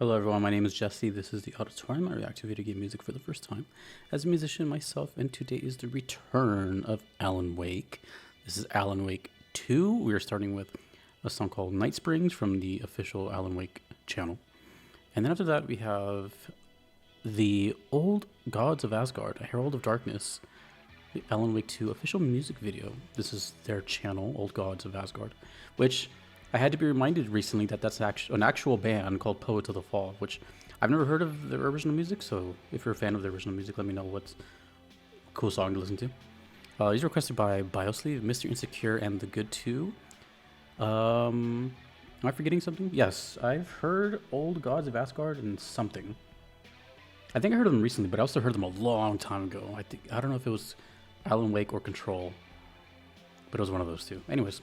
Hello everyone, my name is Jesse. This is the Auditorium. I react to video game music for the first time as a musician myself, and today is the return of Alan Wake. This is Alan Wake 2. We are starting with a song called Night Springs from the official Alan Wake channel. And then after that we have the Old Gods of Asgard, a Herald of Darkness, the Alan Wake 2 official music video. This is their channel, Old Gods of Asgard, which I had to be reminded recently that that's an actual band called Poets of the Fall, which I've never heard of their original music, so if you're a fan of the original music, let me know what's a cool song to listen to. These are requested by Biosleeve, Mr. Insecure, and The Good 2. Am I forgetting something? Yes, I've heard Old Gods of Asgard and something. I think I heard them recently, but I also heard them a long time ago. I don't know if it was Alan Wake or Control, but it was one of those two. Anyways.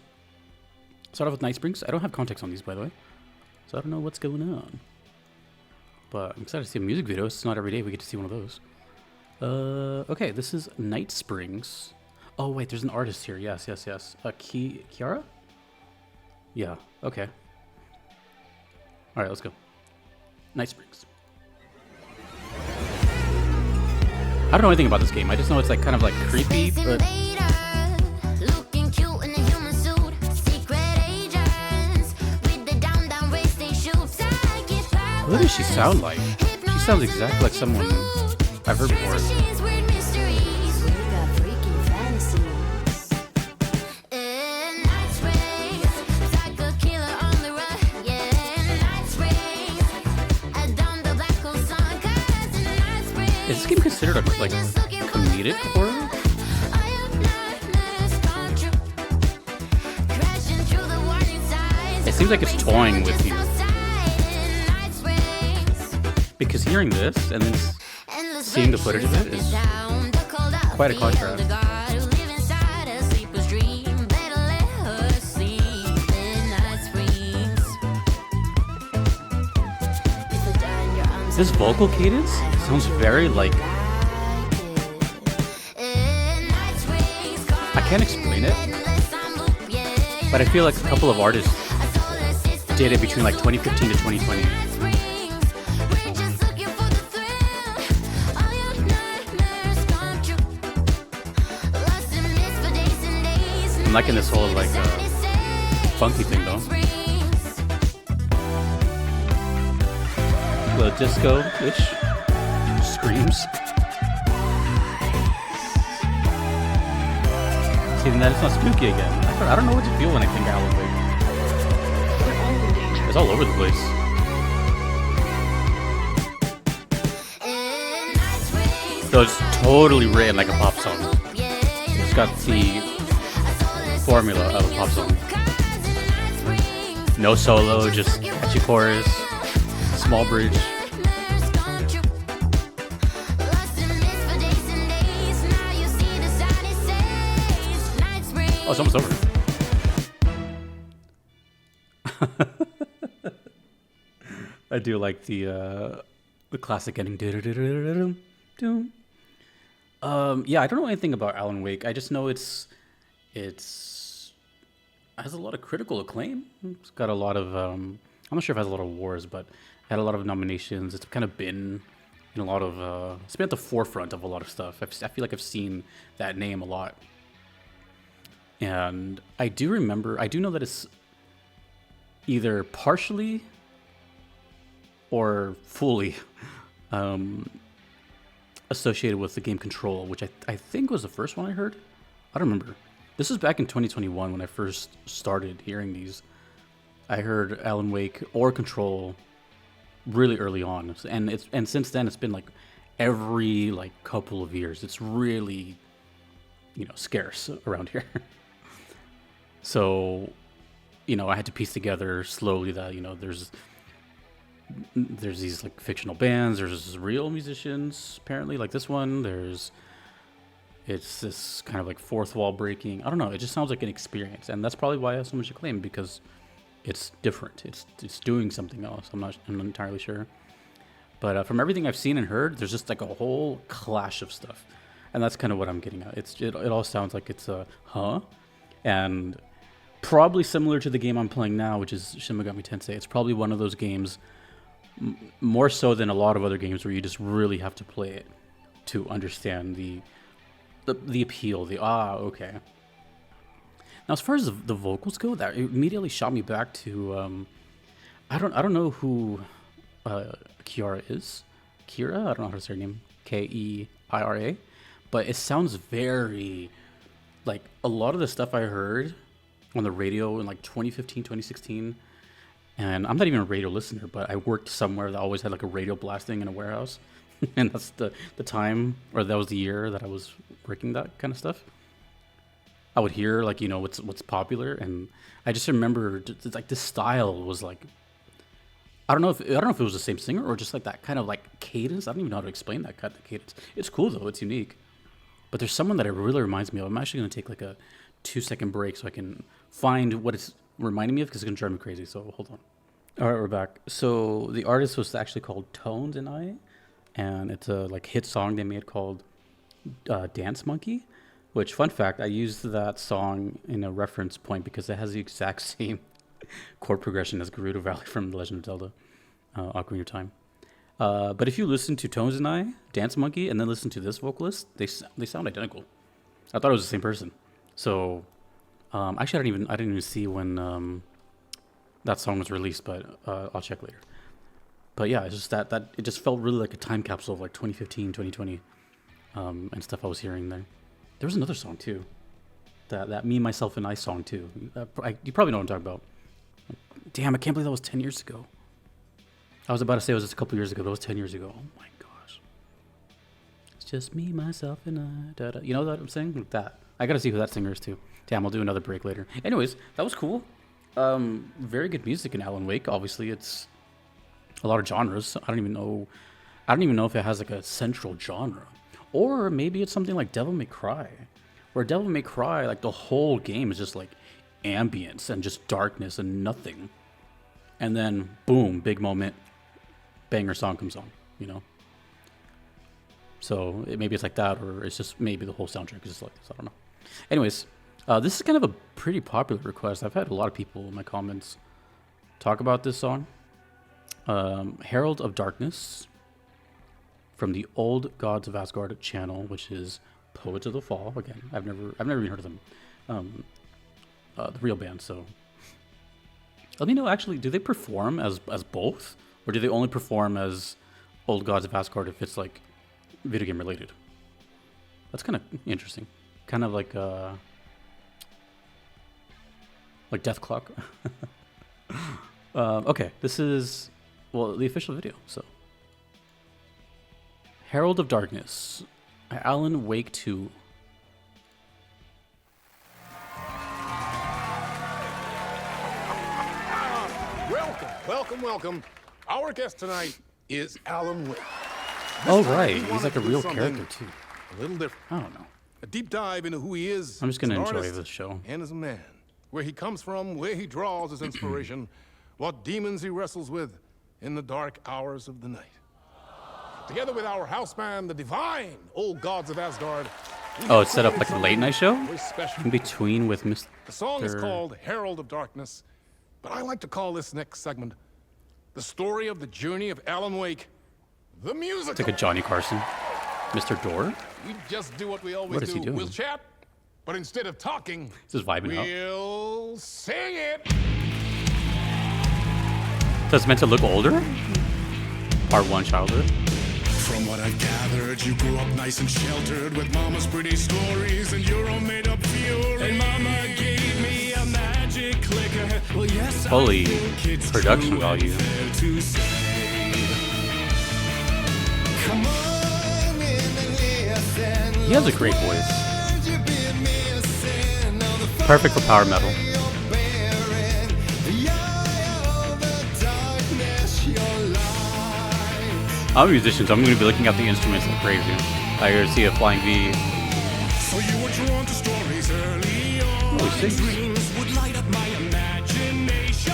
Start off with Night Springs. I don't have context on these, by the way, so I don't know what's going on. But I'm excited to see a music video. It's not every day we get to see one of those. Okay, this is Night Springs. Oh, wait, there's an artist here. Yes. Kiara? Yeah, okay. All right, let's go. Night Springs. I don't know anything about this game. I just know it's like kind of like creepy, but... What does she sound like? She sounds exactly like someone I've heard before. Is this game considered a like comedic horror? It seems like it's toying with you. Because hearing this and then seeing the footage of it is quite a contrast. This vocal cadence sounds very like... I can't explain it, but I feel like a couple of artists did it between like 2015 to 2020. I'm liking this whole like funky thing though. The disco-ish screams. See, then it's not spooky again. I don't know what to feel when I think Alan Wake. It's all over the place. So it's totally written like a pop song. It's got the formula of a pop song. No solo, just catchy chorus, small bridge. Oh, it's almost over. I do like the classic ending. Yeah, I don't know anything about Alan Wake. I just know it has a lot of critical acclaim. It's got a lot of I'm not sure if it has a lot of awards, but it had a lot of nominations. It's kind of been in a lot of it's been at the forefront of a lot of stuff. I feel like I've seen that name a lot. And I do know that it's either partially or fully associated with the game Control, which I think was the first one I heard. I don't remember. This was back in 2021 when I first started hearing these. I heard Alan Wake or Control really early on, and since then it's been like every like couple of years. It's really, scarce around here. So, I had to piece together slowly that there's these like fictional bands, there's real musicians apparently, like this one. It's this kind of like fourth wall breaking. I don't know. It just sounds like an experience, and that's probably why it has so much acclaim, because it's different. It's doing something else. I'm not entirely sure, but from everything I've seen and heard, there's just like a whole clash of stuff, and that's kind of what I'm getting at. It all sounds like it's and probably similar to the game I'm playing now, which is Shin Megami Tensei. It's probably one of those games more so than a lot of other games where you just really have to play it to understand the appeal. Okay. Now, as far as the vocals go, that immediately shot me back to I don't know who Kiara is. Kira, I don't know how to say her name. Keira, but it sounds very like a lot of the stuff I heard on the radio in like 2015, 2016. And I'm not even a radio listener, but I worked somewhere that always had like a radio blasting in a warehouse. And that's the time, or that was the year that I was working that kind of stuff. I would hear like, you know, what's popular. And I just remember like this style was like, I don't know if it was the same singer or just like that kind of like cadence. I don't even know how to explain that kind of cadence. It's cool though. It's unique. But there's someone that it really reminds me of. I'm actually going to take like a 2-second break so I can find what it's reminding me of, because it's going to drive me crazy. So hold on. All right, we're back. So the artist was actually called Tones and I, and it's a like hit song they made called Dance Monkey, which, fun fact, I used that song in a reference point because it has the exact same chord progression as Gerudo Valley from The Legend of Zelda, Ocarina of Time. But if you listen to Tones and I, Dance Monkey, and then listen to this vocalist, they sound identical. I thought it was the same person. So actually, I didn't even see when that song was released, but I'll check later. But yeah, it's just that it just felt really like a time capsule of like 2015, 2020, and stuff I was hearing there. There was another song too, that Me, Myself, and I song too. You probably know what I'm talking about. Damn, I can't believe that was 10 years ago. I was about to say it was just a couple years ago, but it was 10 years ago. Oh my gosh. It's just me, myself, and I. Da, da. You know what I'm saying? Like that. I gotta see who that singer is too. Damn, I'll do another break later. Anyways, that was cool. Very good music in Alan Wake. Obviously, it's a lot of genres. I don't even know if it has like a central genre, or maybe it's something like Devil May Cry, where Devil May Cry, like the whole game is just like ambience and just darkness and nothing, and then boom, big moment, banger song comes on. You know. So maybe it's like that, or it's just maybe the whole soundtrack is just like this. I don't know. Anyways. This is kind of a pretty popular request. I've had a lot of people in my comments talk about this song. Herald of Darkness from the Old Gods of Asgard channel, which is Poets of the Fall. Again, I've never even heard of them. The real band. So let me know. Actually, do they perform as both, or do they only perform as Old Gods of Asgard if it's like video game related? That's kind of interesting. Kind of like Death Clock. Okay, this is, well, the official video. So, Herald of Darkness, Alan Wake 2. Welcome. Our guest tonight is Alan Wake. Oh, right. He's like a real character, too. A little different. I don't know. A deep dive into who he is. I'm just going to enjoy artist this show. And as a man. Where he comes from, where he draws his inspiration, what demons he wrestles with in the dark hours of the night. Together with our house band, the divine Old Gods of Asgard. Oh, it's set up like a late night show? Special In between with Mr. The song is called Herald of Darkness, but I like to call this next segment the story of the journey of Alan Wake, the musical. It's like a Johnny Carson. Mr. Door? We just do what we always What is do. he doing? We'll chat, but instead of talking, He's just vibing out. we'll sing it. So it's meant to look older? Part 1 childhood? From what I've gathered, you grew up nice and sheltered with mama's pretty stories and your own made-up fury. And mama gave me a magic clicker. Well, yes, Holy I think it's production true value. and fair to say. Come on in and listen. He has a great voice. Perfect for power metal. I'm a musician, so I'm going to be looking at the instruments like crazy. I hear see a flying V. So you were drawn to stories early on. Oh, six. Dreams would light up my imagination.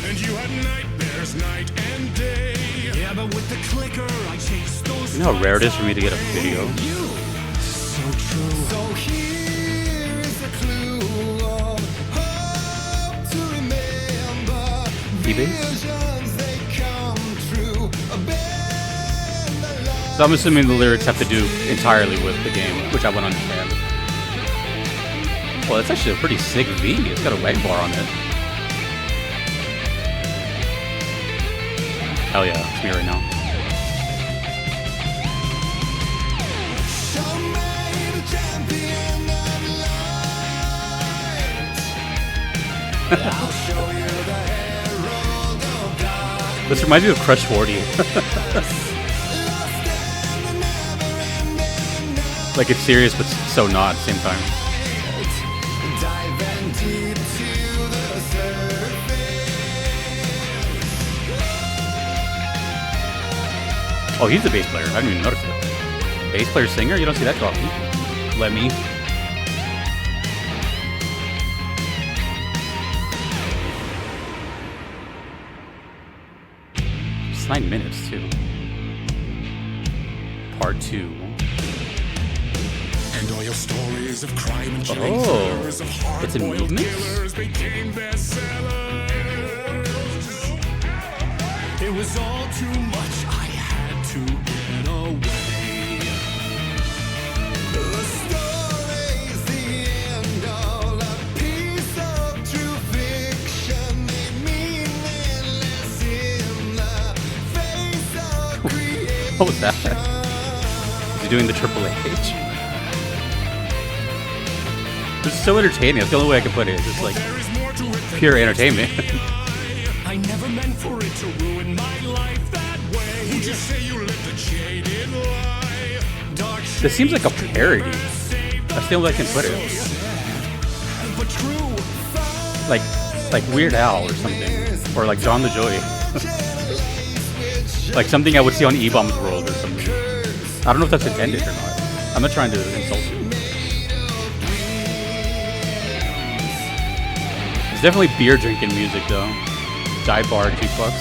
And you had nightmares night and day. Yeah, but with the clicker, I chased those. You know how rare it is for me to get a video? So true. So here is a clue of hope to remember. Keybase? Visions, they come true. So I'm assuming the lyrics have to do entirely with the game, which I wouldn't understand. Well, it's actually a pretty sick V. It's got a wag bar on it. Hell yeah, it's me right now. This reminds me of Crush 40. Like it's serious, but so not at the same time. Oh, he's the bass player. I didn't even notice it. Bass player, singer? You don't see that too often. Let me. It's 9 minutes too. Part 2. And all your stories of crime and killing thrillers of it's in hard-boiled movements? killers became bestsellers. It was all too much. I had to get away. The story's the end, all a piece of true fiction. They mean endless in the face of creation. What was that? Is he doing the Triple H? It's so entertaining. That's the only way I can put it. It's just like pure entertainment. I never meant for it to ruin my life that way. Would you say you lived a jaded life? Dark This seems like a parody. That's the only way I can put it. but true. Like Weird Al or something, or like John LaJoy. Like something I would see on E-Bomb's World or something. I don't know if that's intended or not. I'm not trying to insult you. It's definitely beer drinking music though. Dive bar jukebox.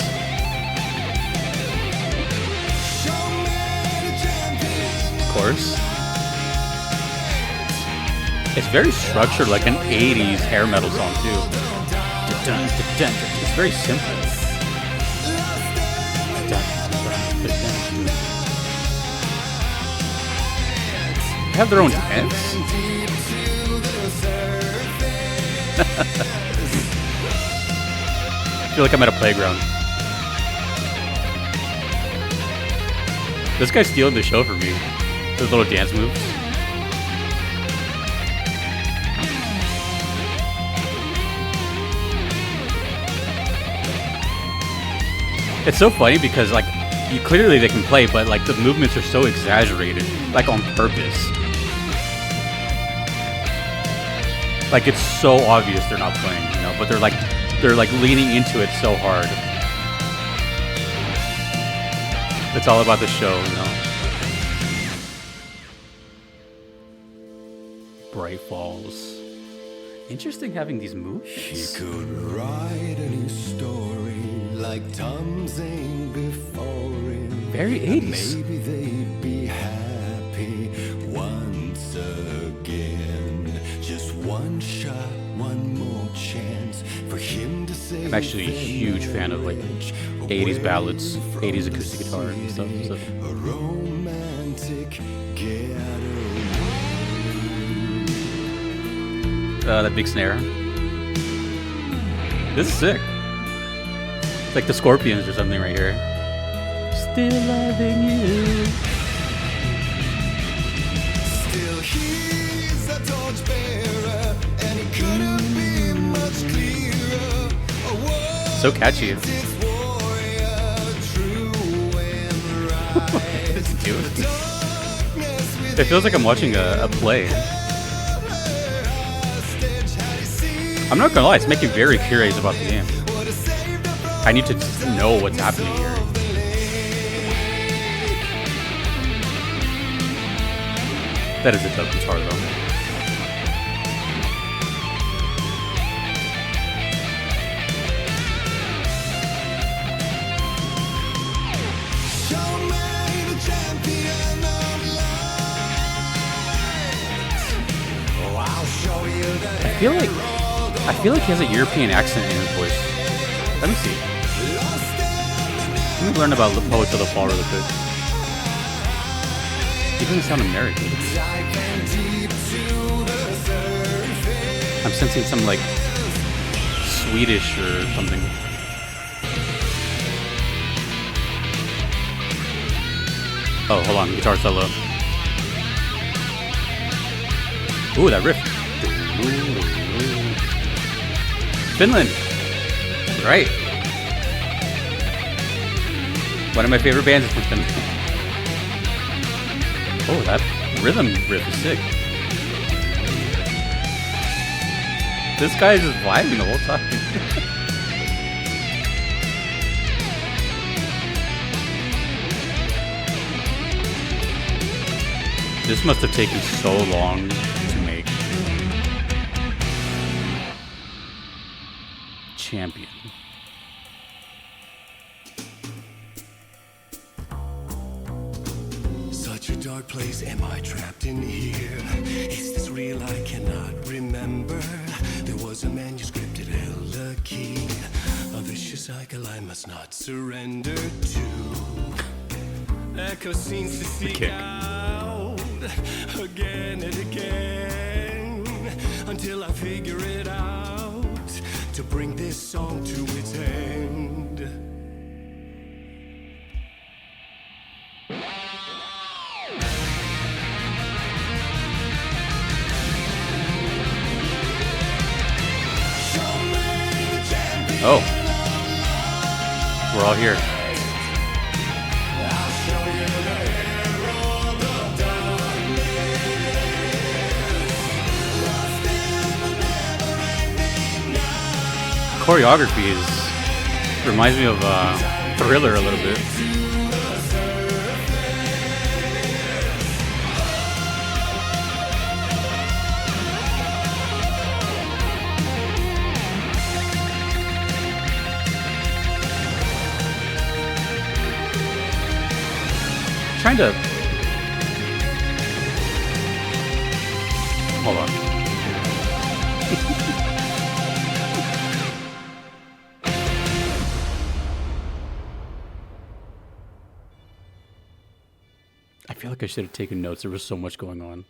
Of course. It's very structured, like an 80s hair metal song too. It's very simple. They have their own tents. I feel like I'm at a playground. This guy's stealing the show from me. Those little dance moves. It's so funny because like clearly they can play, but like the movements are so exaggerated, like on purpose. Like it's so obvious they're not playing, you know, but they're like leaning into it so hard. It's all about the show, you know. Bright Falls. Interesting having these moves. He could write a new story like Tom Zane before him. Very 80s. Maybe they'd be happy once again. Just one shot, one more chance for him to say. I'm actually a huge fan of like 80s ballads, 80s acoustic guitar and stuff. So. A romantic getaway. That big snare. This is sick. It's like the Scorpions or something right here. Still loving you. Still he's a torchbearer, and he couldn't be much clearer. So catchy. It feels like I'm watching a play. I'm not gonna lie, it's making me very curious about the game. I need to know what's happening here. That is a dope guitar though. I feel like he has a European accent in his voice. Let me see. Let me learn about Poets of the Fall really quick. He doesn't sound American. Diving deep to the surface. I'm sensing some like Swedish or something. Oh, hold on, guitar solo. Ooh, that riff. Finland. Right. One of my favorite bands is from Finland. Oh, that rhythm riff is sick. This guy is just vibing the whole time. This must have taken so long to make. Champion. Such a dark place, am I trapped in here? Is this real? I cannot remember. There was a manuscript, it held a key. A vicious cycle I must not surrender to. Echo seems to seek kick. out again and again until I figure it out to bring this song to its end. Oh. We're all here. Choreography reminds me of Thriller a little bit. Trying to hold on. I feel like I should have taken notes. There was so much going on.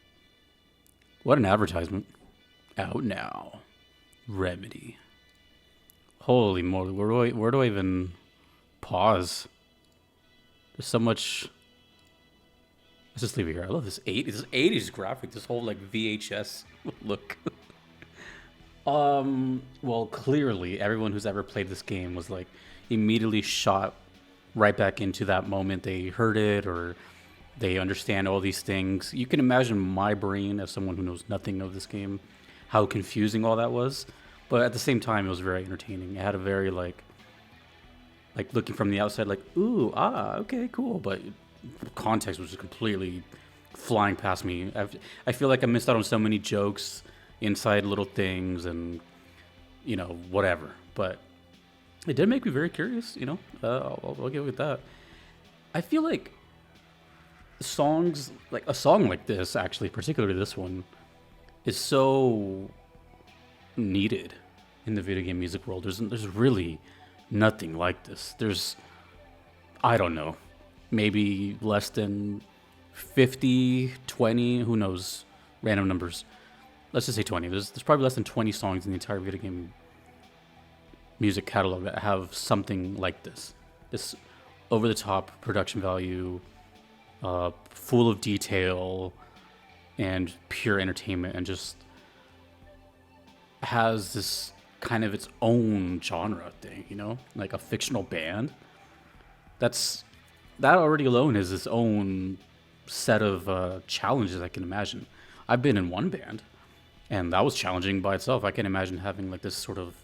What an advertisement. Out now. Remedy. Holy moly. Where do I even pause? There's so much. Let's just leave it here. I love this 80s graphic. This whole like VHS look. Well, clearly everyone who's ever played this game was like immediately shot right back into that moment. They heard it or they understand all these things. You can imagine my brain as someone who knows nothing of this game, how confusing all that was. But at the same time, it was very entertaining. It had a very like looking from the outside, like, ooh, okay, cool. But context was just completely flying past me. I feel like I missed out on so many jokes, inside little things, and whatever. But it did make me very curious. I'll give it that. I feel like songs like a song like this, actually, particularly this one, is so needed in the video game music world. There's really nothing like this. There's, I don't know, maybe less than 50, 20, who knows, random numbers. Let's just say 20. There's probably less than 20 songs in the entire video game music catalog that have something like this. This over-the-top production value, full of detail and pure entertainment, and just has this kind of its own genre thing, like a fictional band. That already alone is its own set of challenges I can imagine. I've been in one band, and that was challenging by itself. I can imagine having like this sort of,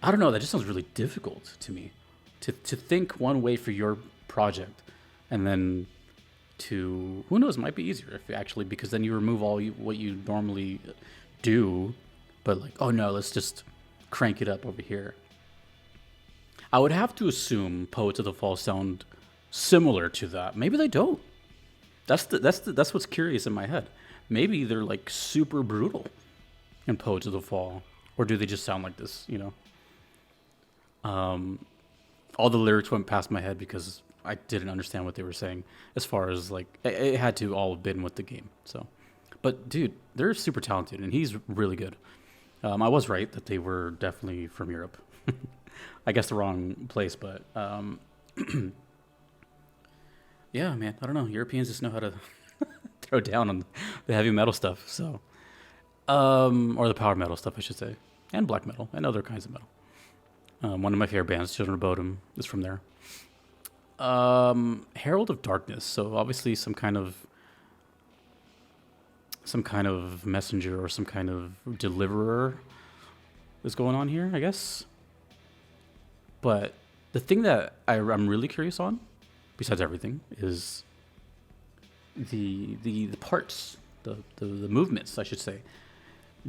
I don't know, that just sounds really difficult to me. To think one way for your project, and then to, who knows, it might be easier if you actually, because then you remove what you normally do, but like, oh no, let's just crank it up over here. I would have to assume Poets of the Fall sound similar to that. Maybe they don't. That's what's curious in my head. Maybe they're like super brutal in Poets of the Fall, or do they just sound like this? All the lyrics went past my head because I didn't understand what they were saying as far as like it had to all have been with the game. So, but dude, they're super talented and he's really good. I was right that they were definitely from Europe. I guess the wrong place, but yeah, man, I don't know. Europeans just know how to throw down on the heavy metal stuff. So, or the power metal stuff, I should say, and black metal and other kinds of metal. One of my favorite bands, Children of Bodom, is from there. Herald of Darkness. So obviously some kind of messenger or some kind of deliverer is going on here, I guess. But the thing that I'm really curious on, besides everything, is the parts, the movements, I should say.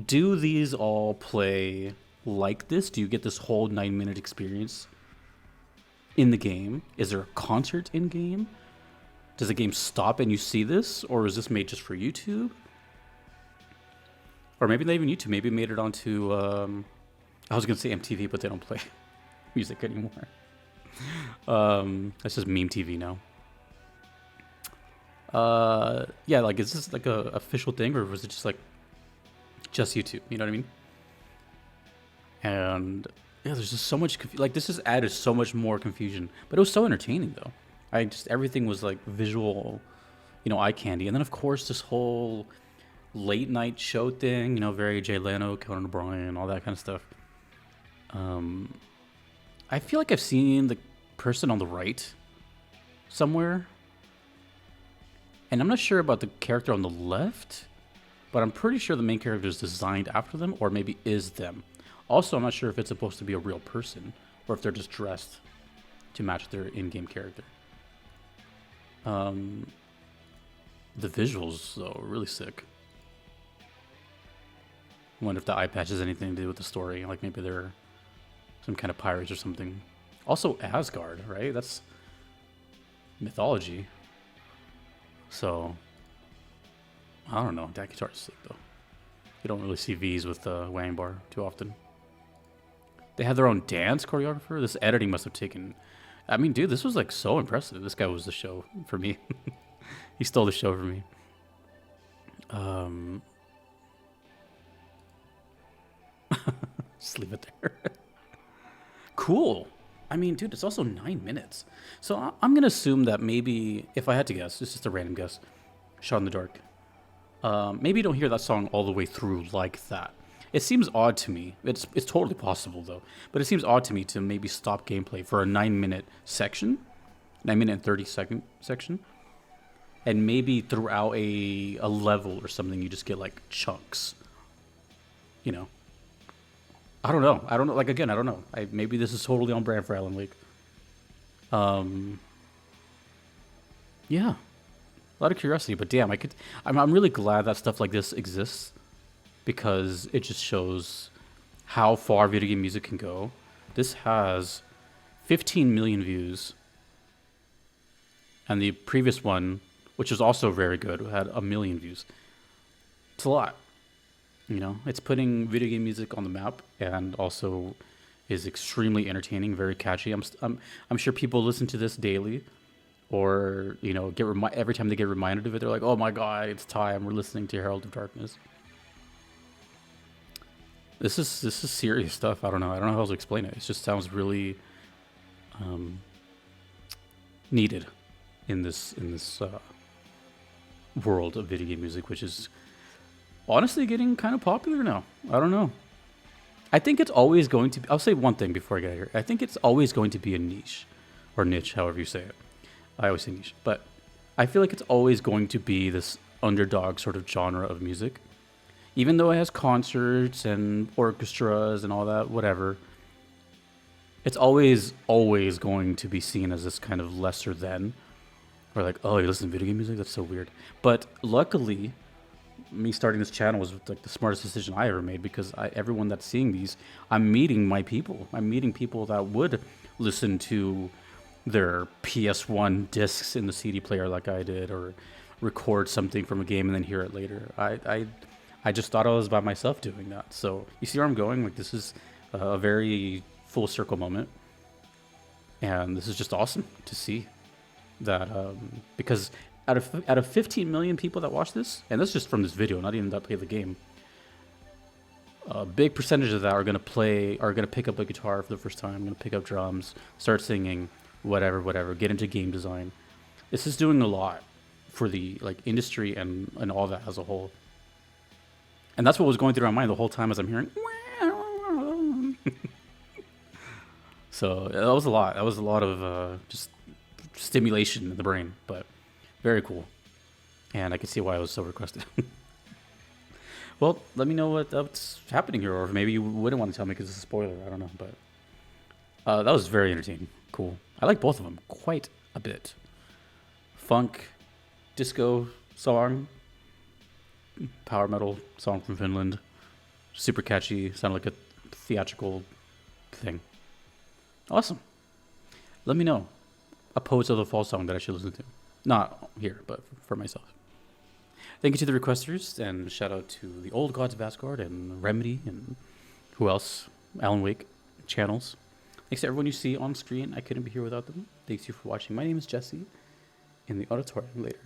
Do these all play like this? Do you get this whole 9-minute experience in the game? Is there a concert in game? Does the game stop and you see this, or is this made just for YouTube? Or maybe not even YouTube. Maybe made it onto I was gonna say MTV, but they don't play music anymore. That's just meme TV now. Yeah, like is this like a official thing, or was it just like just YouTube? You know what I mean? And yeah, there's just so much like this has added so much more confusion, but it was so entertaining though. Everything was like visual, eye candy, and then of course this whole late night show thing, very Jay Leno, Conan O'Brien, all that kind of stuff. I feel like I've seen the person on the right somewhere, and I'm not sure about the character on the left, but I'm pretty sure the main character is designed after them, or maybe is them. Also, I'm not sure if it's supposed to be a real person, or if they're just dressed to match their in-game character. The visuals, though, are really sick. I wonder if the eye patch has anything to do with the story. Like maybe they're some kind of pirates or something. Also, Asgard, right? That's mythology. So, I don't know. That guitar is sick, though. You don't really see V's with the Wang bar too often. They had their own dance choreographer. This editing must have taken... I mean, dude, this was like so impressive. This guy was the show for me. He stole the show for me. Just leave it there. Cool. I mean, dude, it's also 9 minutes. So I'm going to assume that maybe, if I had to guess, it's just a random guess, Shot in the Dark. Maybe you don't hear that song all the way through like that. It seems odd to me. It's totally possible, though. But it seems odd to me to maybe stop gameplay for a 9-minute section, 9-minute and 30-second section. And maybe throughout a level or something, you just get, like, chunks. I don't know. Like, again, I don't know. Maybe this is totally on brand for Alan Wake. Yeah. A lot of curiosity, but damn, I'm really glad that stuff like this exists, because it just shows how far video game music can go. This has 15 million views, and the previous one, which was also very good, had 1 million views. It's a lot. It's putting video game music on the map, and also is extremely entertaining, very catchy. I'm sure people listen to this daily, or every time they get reminded of it, they're like, "Oh my god, it's time! We're listening to Herald of Darkness." This is serious stuff. I don't know how else to explain it. It just sounds really needed in this world of video game music, which is honestly getting kind of popular now. I don't know. I think it's always going to be... I'll say one thing before I get here. I think it's always going to be a niche. Or niche, however you say it. I always say niche. But I feel like it's always going to be this underdog sort of genre of music. Even though it has concerts and orchestras and all that, whatever. It's always going to be seen as this kind of lesser than. Or like, oh, you listen to video game music? That's so weird. But luckily... me starting this channel was like the smartest decision I ever made, because everyone that's seeing these, I'm meeting my people. I'm meeting people that would listen to their PS1 discs in the CD player like I did, or record something from a game and then hear it later. I just thought I was by myself doing that. So you see where I'm going? Like, this is a very full circle moment, and this is just awesome to see. that because out of 15 million people that watch this, and that's just from this video, not even that play the game, a big percentage of that are gonna pick up a guitar for the first time, gonna pick up drums, start singing, whatever, get into game design. This is doing a lot for the like industry and all that as a whole. And that's what was going through my mind the whole time as I'm hearing. So that was a lot. That was a lot of just stimulation in the brain, but very cool. And I can see why it was so requested. Well, let me know what's happening here, or maybe you wouldn't want to tell me because it's a spoiler. I don't know, but that was very entertaining. Cool. I like both of them quite a bit. Funk, disco song, power metal song from Finland. Super catchy. Sounded like a theatrical thing. Awesome. Let me know a Poets of the Fall song that I should listen to. Not here, but for myself. Thank you to the requesters, and shout out to the Old Gods of Asgard and Remedy and who else? Alan Wake channels. Thanks to everyone you see on screen. I couldn't be here without them. Thanks you for watching. My name is Jesse in the auditorium later.